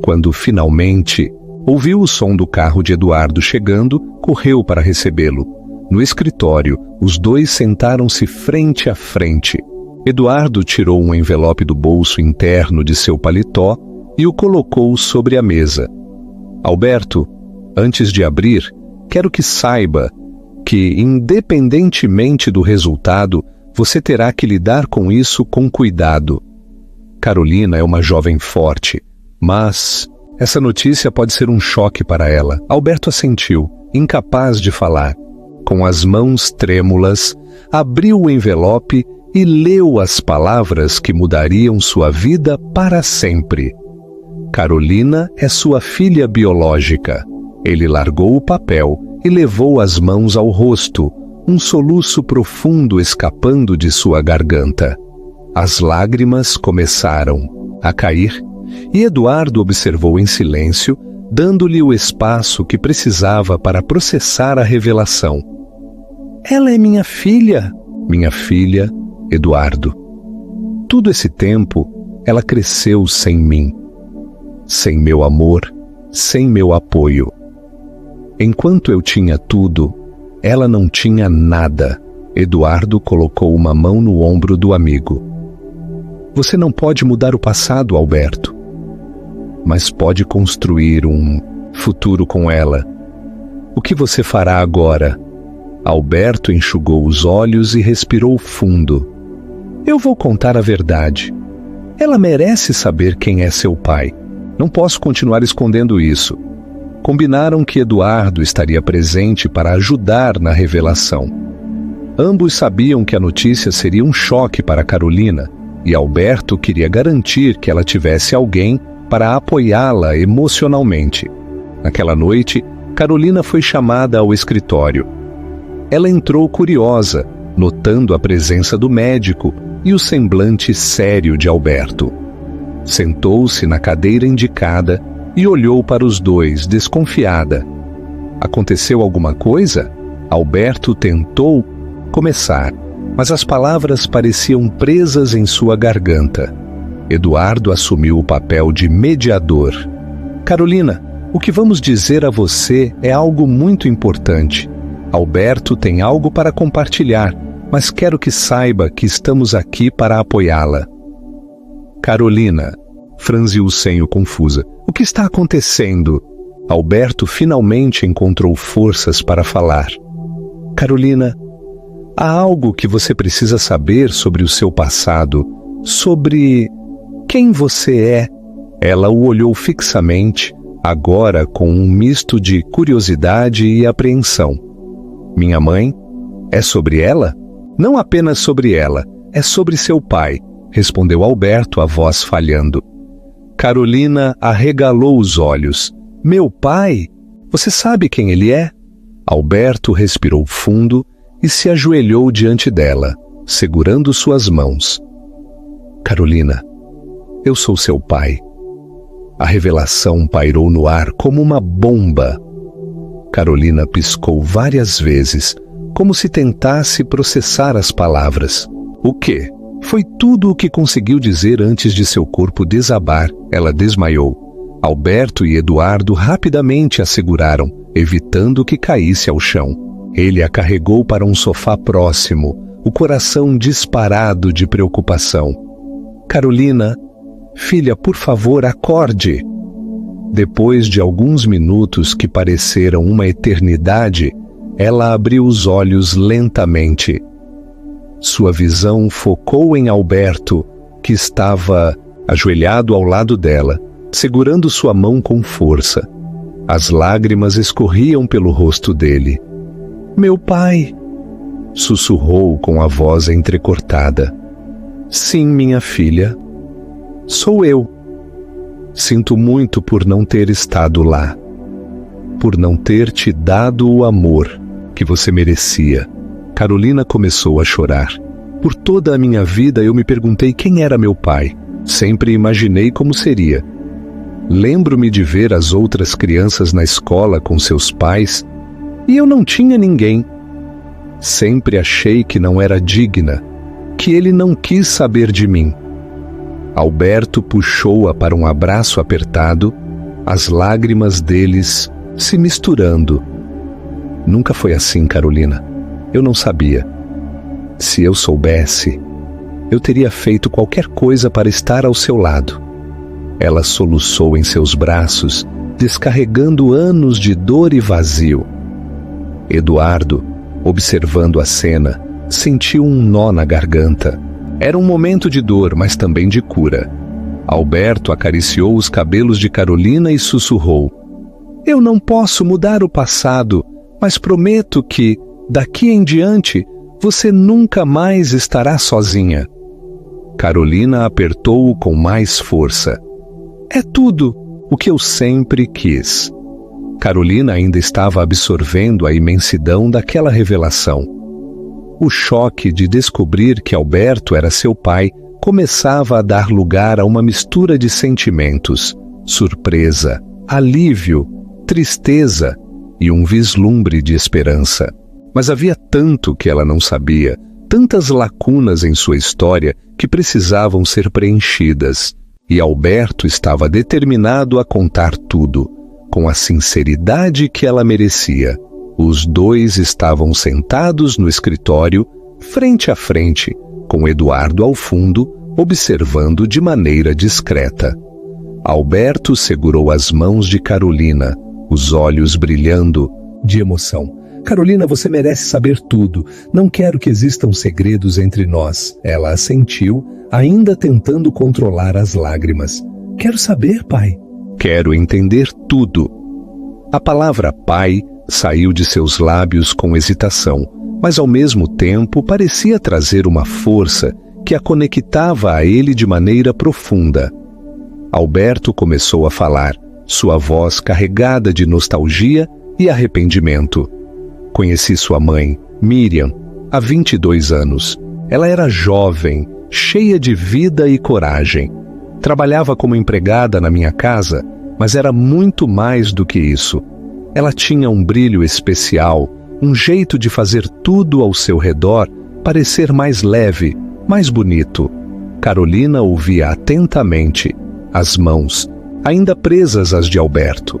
Quando finalmente ouviu o som do carro de Eduardo chegando, correu para recebê-lo. No escritório, os dois sentaram-se frente a frente. Eduardo tirou um envelope do bolso interno de seu paletó e o colocou sobre a mesa. Alberto, antes de abrir, quero que saiba que, independentemente do resultado, você terá que lidar com isso com cuidado. Carolina é uma jovem forte, mas Essa notícia pode ser um choque para ela. Alberto assentiu, incapaz de falar. Com as mãos trêmulas, abriu o envelope e leu as palavras que mudariam sua vida para sempre. Carolina é sua filha biológica. Ele largou o papel e levou as mãos ao rosto, um soluço profundo escapando de sua garganta. As lágrimas começaram a cair e Eduardo observou em silêncio, dando-lhe o espaço que precisava para processar a revelação. Ela é minha filha, Eduardo. Todo esse tempo, ela cresceu sem mim, sem meu amor, sem meu apoio. Enquanto eu tinha tudo, ela não tinha nada. Eduardo colocou uma mão no ombro do amigo. Você não pode mudar o passado, Alberto, mas pode construir um futuro com ela. O que você fará agora? Alberto enxugou os olhos e respirou fundo. Eu vou contar a verdade. Ela merece saber quem é seu pai. Não posso continuar escondendo isso. Combinaram que Eduardo estaria presente para ajudar na revelação. Ambos sabiam que a notícia seria um choque para Carolina, e Alberto queria garantir que ela tivesse alguém para apoiá-la emocionalmente. Naquela noite, Carolina foi chamada ao escritório. Ela entrou curiosa, notando a presença do médico e o semblante sério de Alberto. Sentou-se na cadeira indicada e olhou para os dois, desconfiada. Aconteceu alguma coisa? Alberto tentou começar, mas as palavras pareciam presas em sua garganta. Eduardo assumiu o papel de mediador. Carolina, o que vamos dizer a você é algo muito importante. Alberto tem algo para compartilhar, mas quero que saiba que estamos aqui para apoiá-la. Carolina, franziu o senho confusa. O que está acontecendo? Alberto finalmente encontrou forças para falar. Carolina, há algo que você precisa saber sobre o seu passado, sobre quem você é. Ela o olhou fixamente, agora com um misto de curiosidade e apreensão. Minha mãe? É sobre ela? Não apenas sobre ela, é sobre seu pai, respondeu Alberto, a voz falhando. Carolina arregalou os olhos. Meu pai? Você sabe quem ele é? Alberto respirou fundo e se ajoelhou diante dela, segurando suas mãos. Carolina, eu sou seu pai. A revelação pairou no ar como uma bomba. Carolina piscou várias vezes, como se tentasse processar as palavras. O quê? Foi tudo o que conseguiu dizer antes de seu corpo desabar. Ela desmaiou. Alberto e Eduardo rapidamente a seguraram, evitando que caísse ao chão. Ele a carregou para um sofá próximo, o coração disparado de preocupação. Carolina, filha, por favor, acorde. Depois de alguns minutos que pareceram uma eternidade, ela abriu os olhos lentamente. Sua visão focou em Alberto, que estava ajoelhado ao lado dela, segurando sua mão com força. As lágrimas escorriam pelo rosto dele. Meu pai, sussurrou com a voz entrecortada. Sim, minha filha, sou eu. Sinto muito por não ter estado lá, por não ter te dado o amor que você merecia. Carolina começou a chorar. Por toda a minha vida eu me perguntei quem era meu pai. Sempre imaginei como seria. Lembro-me de ver as outras crianças na escola com seus pais e eu não tinha ninguém. Sempre achei que não era digna, que ele não quis saber de mim. Alberto puxou-a para um abraço apertado, as lágrimas deles se misturando. Nunca foi assim, Carolina. Eu não sabia. Se eu soubesse, eu teria feito qualquer coisa para estar ao seu lado. Ela soluçou em seus braços, descarregando anos de dor e vazio. Eduardo, observando a cena, sentiu um nó na garganta. Era um momento de dor, mas também de cura. Alberto acariciou os cabelos de Carolina e sussurrou: Eu não posso mudar o passado, mas prometo que, daqui em diante, você nunca mais estará sozinha. Carolina apertou-o com mais força. É tudo o que eu sempre quis. Carolina ainda estava absorvendo a imensidão daquela revelação. O choque de descobrir que Alberto era seu pai começava a dar lugar a uma mistura de sentimentos: surpresa, alívio, tristeza e um vislumbre de esperança. Mas havia tanto que ela não sabia, tantas lacunas em sua história que precisavam ser preenchidas, e Alberto estava determinado a contar tudo, com a sinceridade que ela merecia. Os dois estavam sentados no escritório, frente a frente, com Eduardo ao fundo, observando de maneira discreta. Alberto segurou as mãos de Carolina, os olhos brilhando de emoção. Carolina, você merece saber tudo. Não quero que existam segredos entre nós. Ela assentiu, ainda tentando controlar as lágrimas. Quero saber, pai. Quero entender tudo. A palavra pai saiu de seus lábios com hesitação, mas ao mesmo tempo parecia trazer uma força que a conectava a ele de maneira profunda. Alberto começou a falar, sua voz carregada de nostalgia e arrependimento. Conheci sua mãe, Miriam, há 22 anos. Ela era jovem, cheia de vida e coragem. Trabalhava como empregada na minha casa, mas era muito mais do que isso. Ela tinha um brilho especial, um jeito de fazer tudo ao seu redor parecer mais leve, mais bonito. Carolina ouvia atentamente, as mãos ainda presas às de Alberto.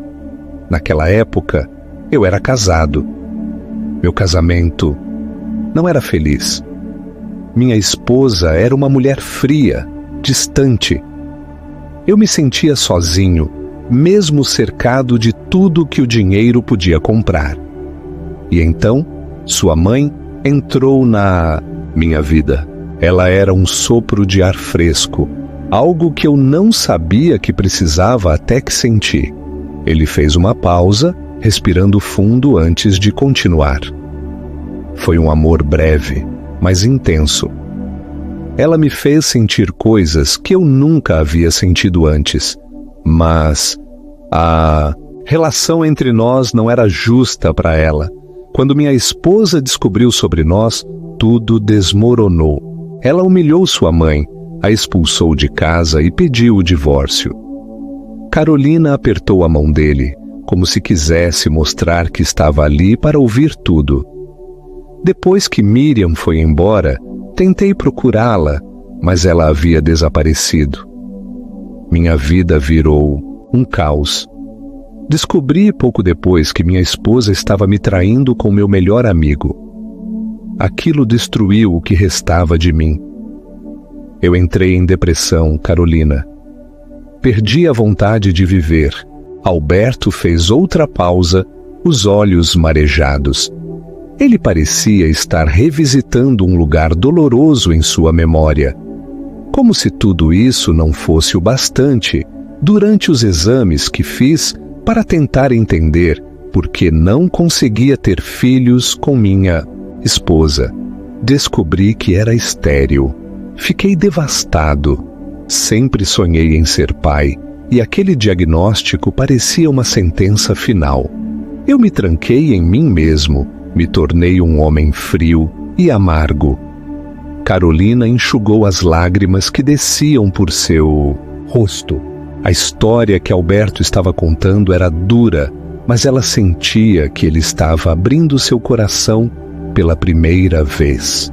Naquela época, eu era casado. Meu casamento não era feliz. Minha esposa era uma mulher fria, distante. Eu me sentia sozinho, mesmo cercado de tudo que o dinheiro podia comprar. E então, sua mãe entrou na minha vida. Ela era um sopro de ar fresco, algo que eu não sabia que precisava até que senti. Ele fez uma pausa, respirando fundo antes de continuar. Foi um amor breve, mas intenso. Ela me fez sentir coisas que eu nunca havia sentido antes, mas a relação entre nós não era justa para ela. Quando minha esposa descobriu sobre nós, tudo desmoronou. Ela humilhou sua mãe, a expulsou de casa e pediu o divórcio. Carolina apertou a mão dele, como se quisesse mostrar que estava ali para ouvir tudo. Depois que Miriam foi embora, tentei procurá-la, mas ela havia desaparecido. Minha vida virou um caos. Descobri pouco depois que minha esposa estava me traindo com meu melhor amigo. Aquilo destruiu o que restava de mim. Eu entrei em depressão, Carolina. Perdi a vontade de viver. Alberto fez outra pausa, os olhos marejados. Ele parecia estar revisitando um lugar doloroso em sua memória. Como se tudo isso não fosse o bastante, durante os exames que fiz para tentar entender por que não conseguia ter filhos com minha esposa, descobri que era estéril. Fiquei devastado. Sempre sonhei em ser pai, e aquele diagnóstico parecia uma sentença final. Eu me tranquei em mim mesmo, me tornei um homem frio e amargo. Carolina enxugou as lágrimas que desciam por seu rosto. A história que Alberto estava contando era dura, mas ela sentia que ele estava abrindo seu coração pela primeira vez.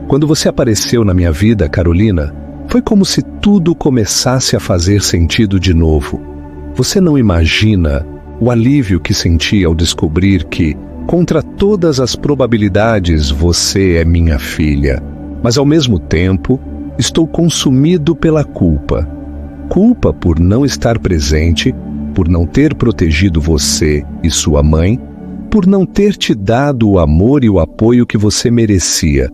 Quando você apareceu na minha vida, Carolina, foi como se tudo começasse a fazer sentido de novo. Você não imagina o alívio que senti ao descobrir que, contra todas as probabilidades, você é minha filha. Mas ao mesmo tempo, estou consumido pela culpa. Culpa por não estar presente, por não ter protegido você e sua mãe, por não ter te dado o amor e o apoio que você merecia.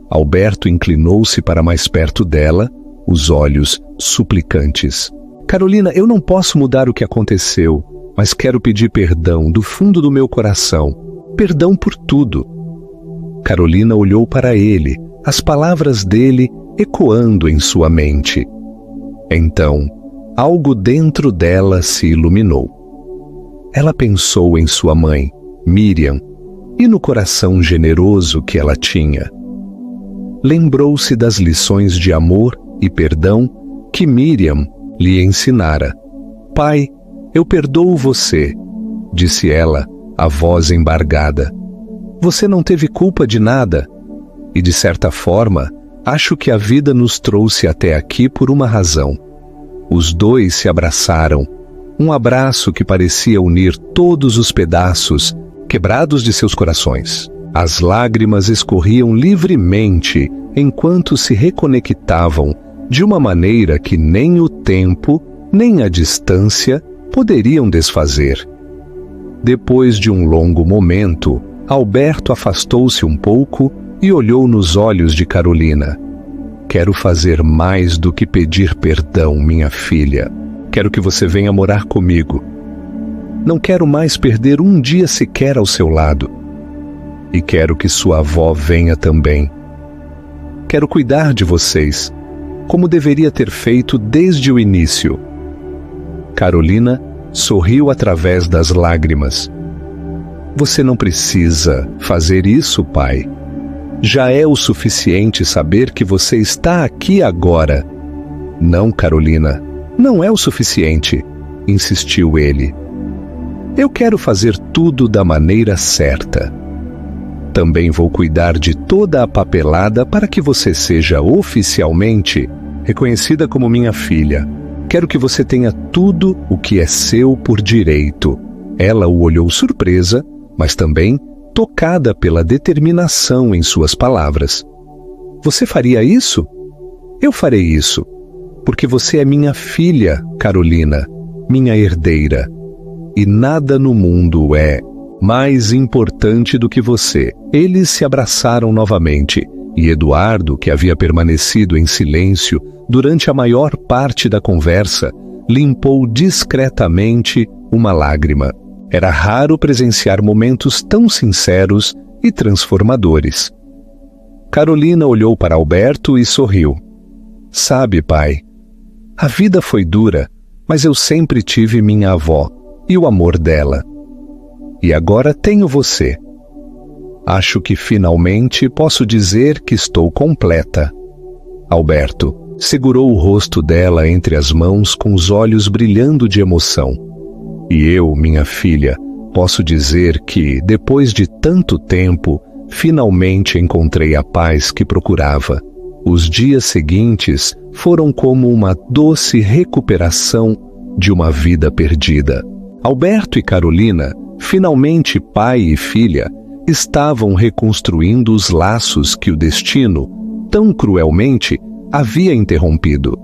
Alberto inclinou-se para mais perto dela, os olhos suplicantes. Carolina, eu não posso mudar o que aconteceu, mas quero pedir perdão do fundo do meu coração. Perdão por tudo. Carolina olhou para ele, as palavras dele ecoando em sua mente. Então, algo dentro dela se iluminou. Ela pensou em sua mãe, Miriam, e no coração generoso que ela tinha. Lembrou-se das lições de amor e perdão que Miriam lhe ensinara. Pai, eu perdoo você, disse ela, a voz embargada. Você não teve culpa de nada, e de certa forma, acho que a vida nos trouxe até aqui por uma razão. Os dois se abraçaram, um abraço que parecia unir todos os pedaços quebrados de seus corações. As lágrimas escorriam livremente enquanto se reconectavam de uma maneira que nem o tempo, nem a distância poderiam desfazer. Depois de um longo momento, Alberto afastou-se um pouco e olhou nos olhos de Carolina. Quero fazer mais do que pedir perdão, minha filha. Quero que você venha morar comigo. Não quero mais perder um dia sequer ao seu lado. E quero que sua avó venha também. Quero cuidar de vocês, como deveria ter feito desde o início. Carolina sorriu através das lágrimas. Você não precisa fazer isso, pai. Já é o suficiente saber que você está aqui agora. Não, Carolina, não é o suficiente, insistiu ele. Eu quero fazer tudo da maneira certa. Também vou cuidar de toda a papelada para que você seja oficialmente reconhecida como minha filha. Quero que você tenha tudo o que é seu por direito. Ela o olhou surpresa, mas também tocada pela determinação em suas palavras. Você faria isso? Eu farei isso, porque você é minha filha, Carolina, minha herdeira. E nada no mundo é mais importante do que você. Eles se abraçaram novamente, e Eduardo, que havia permanecido em silêncio durante a maior parte da conversa, limpou discretamente uma lágrima. Era raro presenciar momentos tão sinceros e transformadores. Carolina olhou para Alberto e sorriu. Sabe, pai, a vida foi dura, mas eu sempre tive minha avó e o amor dela. E agora tenho você. Acho que finalmente posso dizer que estou completa. Alberto segurou o rosto dela entre as mãos com os olhos brilhando de emoção. E eu, minha filha, posso dizer que, depois de tanto tempo, finalmente encontrei a paz que procurava. Os dias seguintes foram como uma doce recuperação de uma vida perdida. Alberto e Carolina, finalmente pai e filha, estavam reconstruindo os laços que o destino, tão cruelmente, havia interrompido.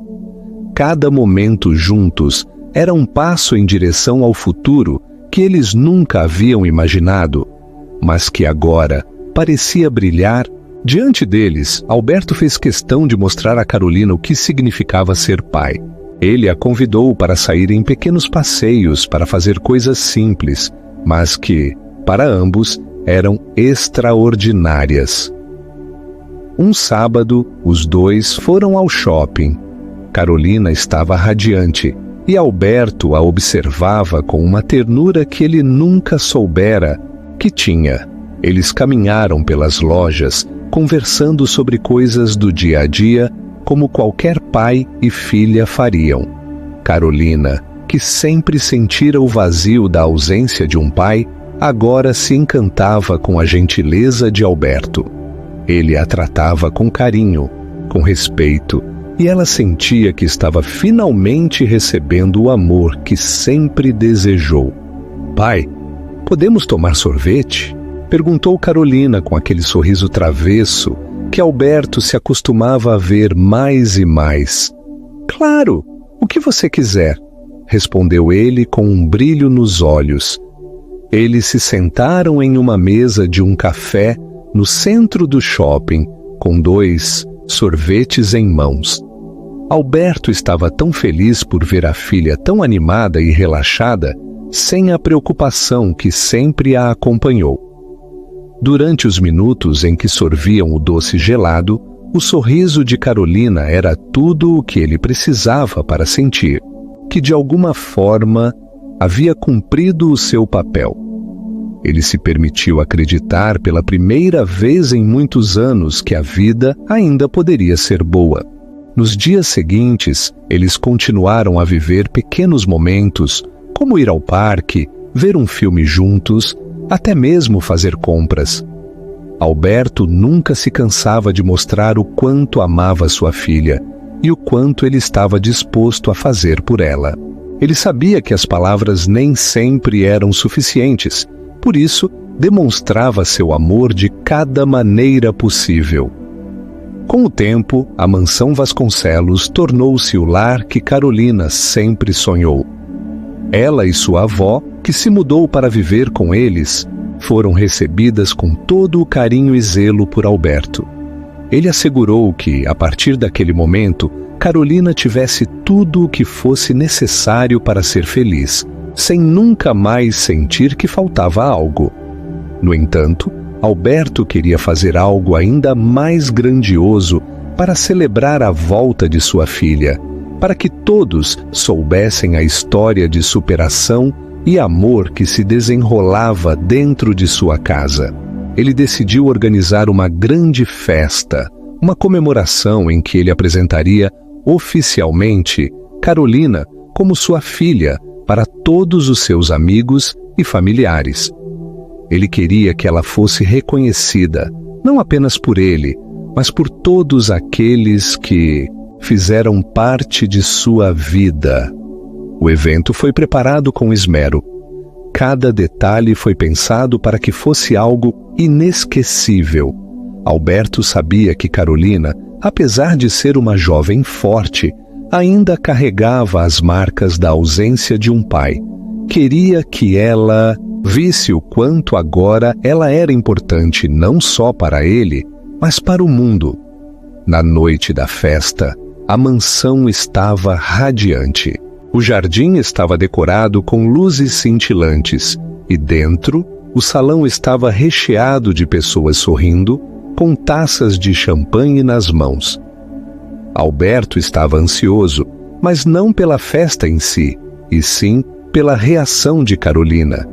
Cada momento juntos era um passo em direção ao futuro que eles nunca haviam imaginado, mas que agora parecia brilhar diante deles. Alberto fez questão de mostrar a Carolina o que significava ser pai. Ele a convidou para sair em pequenos passeios para fazer coisas simples, mas que, para ambos, eram extraordinárias. Um sábado, os dois foram ao shopping. Carolina estava radiante e Alberto a observava com uma ternura que ele nunca soubera que tinha. Eles caminharam pelas lojas, conversando sobre coisas do dia a dia, como qualquer pai e filha fariam. Carolina, que sempre sentira o vazio da ausência de um pai, agora se encantava com a gentileza de Alberto. Ele a tratava com carinho, com respeito, e ela sentia que estava finalmente recebendo o amor que sempre desejou. Pai, podemos tomar sorvete? Perguntou Carolina com aquele sorriso travesso que Alberto se acostumava a ver mais e mais. Claro, o que você quiser, respondeu ele com um brilho nos olhos. Eles se sentaram em uma mesa de um café no centro do shopping, com 2 sorvetes em mãos. Alberto estava tão feliz por ver a filha tão animada e relaxada, sem a preocupação que sempre a acompanhou. Durante os minutos em que sorviam o doce gelado, o sorriso de Carolina era tudo o que ele precisava para sentir que, de alguma forma, havia cumprido o seu papel. Ele se permitiu acreditar pela primeira vez em muitos anos que a vida ainda poderia ser boa. Nos dias seguintes, eles continuaram a viver pequenos momentos, como ir ao parque, ver um filme juntos, até mesmo fazer compras. Alberto nunca se cansava de mostrar o quanto amava sua filha e o quanto ele estava disposto a fazer por ela. Ele sabia que as palavras nem sempre eram suficientes, por isso demonstrava seu amor de cada maneira possível. Com o tempo, a mansão Vasconcelos tornou-se o lar que Carolina sempre sonhou. Ela e sua avó, que se mudou para viver com eles, foram recebidas com todo o carinho e zelo por Alberto. Ele assegurou que, a partir daquele momento, Carolina tivesse tudo o que fosse necessário para ser feliz, sem nunca mais sentir que faltava algo. No entanto, Alberto queria fazer algo ainda mais grandioso para celebrar a volta de sua filha, para que todos soubessem a história de superação e amor que se desenrolava dentro de sua casa. Ele decidiu organizar uma grande festa, uma comemoração em que ele apresentaria oficialmente Carolina como sua filha para todos os seus amigos e familiares. Ele queria que ela fosse reconhecida, não apenas por ele, mas por todos aqueles que fizeram parte de sua vida. O evento foi preparado com esmero. Cada detalhe foi pensado para que fosse algo inesquecível. Alberto sabia que Carolina, apesar de ser uma jovem forte, ainda carregava as marcas da ausência de um pai. Queria que ela visse o quanto agora ela era importante não só para ele, mas para o mundo. Na noite da festa, a mansão estava radiante. O jardim estava decorado com luzes cintilantes e dentro, o salão estava recheado de pessoas sorrindo, com taças de champanhe nas mãos. Alberto estava ansioso, mas não pela festa em si, e sim pela reação de Carolina.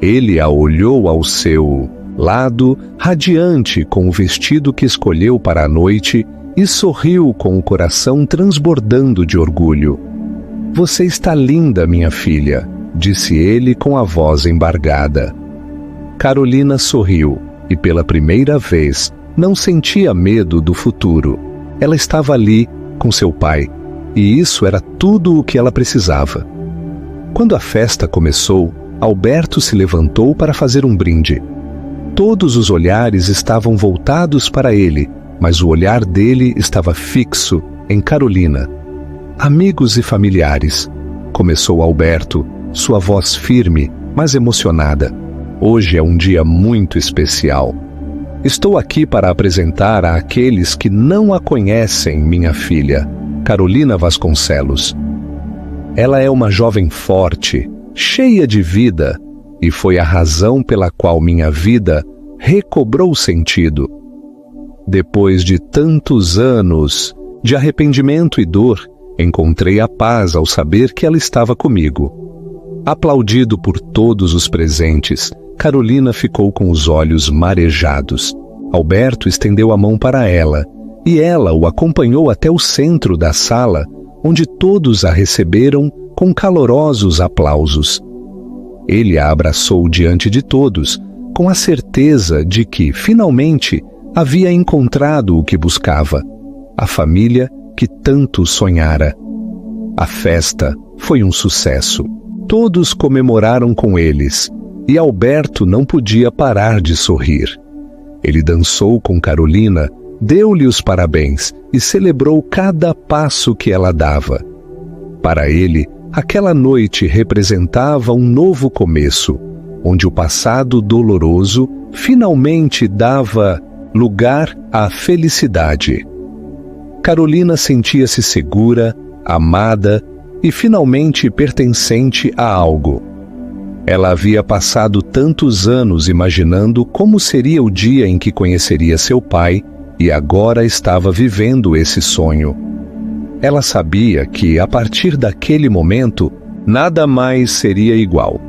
Ele a olhou ao seu lado, radiante com o vestido que escolheu para a noite, e sorriu com o coração transbordando de orgulho. "Você está linda, minha filha", disse ele com a voz embargada. Carolina sorriu e, pela primeira vez, não sentia medo do futuro. Ela estava ali, com seu pai, e isso era tudo o que ela precisava. Quando a festa começou, Alberto se levantou para fazer um brinde. Todos os olhares estavam voltados para ele, mas o olhar dele estava fixo em Carolina. "Amigos e familiares", começou Alberto, sua voz firme, mas emocionada. "Hoje é um dia muito especial. Estou aqui para apresentar a aqueles que não a conhecem minha filha, Carolina Vasconcelos. Ela é uma jovem forte, cheia de vida, e foi a razão pela qual minha vida recobrou sentido. Depois de tantos anos de arrependimento e dor, encontrei a paz ao saber que ela estava comigo." Aplaudido por todos os presentes, Carolina ficou com os olhos marejados. Alberto estendeu a mão para ela, e ela o acompanhou até o centro da sala, onde todos a receberam com calorosos aplausos. Ele a abraçou diante de todos, com a certeza de que, finalmente, havia encontrado o que buscava, a família que tanto sonhara. A festa foi um sucesso. Todos comemoraram com eles, e Alberto não podia parar de sorrir. Ele dançou com Carolina, deu-lhe os parabéns e celebrou cada passo que ela dava. Para ele, aquela noite representava um novo começo, onde o passado doloroso finalmente dava lugar à felicidade. Carolina sentia-se segura, amada e finalmente pertencente a algo. Ela havia passado tantos anos imaginando como seria o dia em que conheceria seu pai e agora estava vivendo esse sonho. Ela sabia que, a partir daquele momento, nada mais seria igual.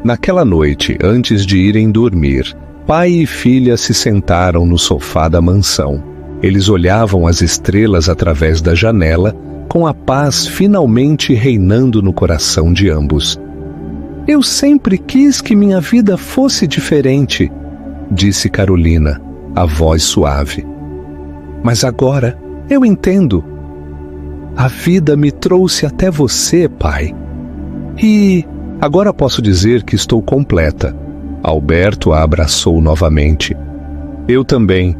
Naquela noite, antes de irem dormir, pai e filha se sentaram no sofá da mansão. Eles olhavam as estrelas através da janela, com a paz finalmente reinando no coração de ambos. Eu sempre quis que minha vida fosse diferente, disse Carolina, a voz suave. Mas agora eu entendo. A vida me trouxe até você, pai. E agora posso dizer que estou completa. Alberto a abraçou novamente. Eu também.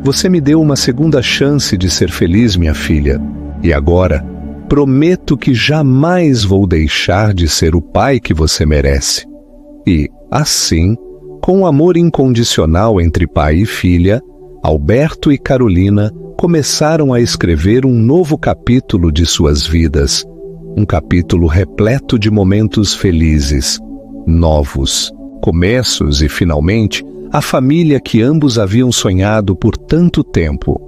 Você me deu uma segunda chance de ser feliz, minha filha. E agora, prometo que jamais vou deixar de ser o pai que você merece. E, assim, com o amor incondicional entre pai e filha, Alberto e Carolina começaram a escrever um novo capítulo de suas vidas. Um capítulo repleto de momentos felizes, novos, começos e, finalmente, a família que ambos haviam sonhado por tanto tempo.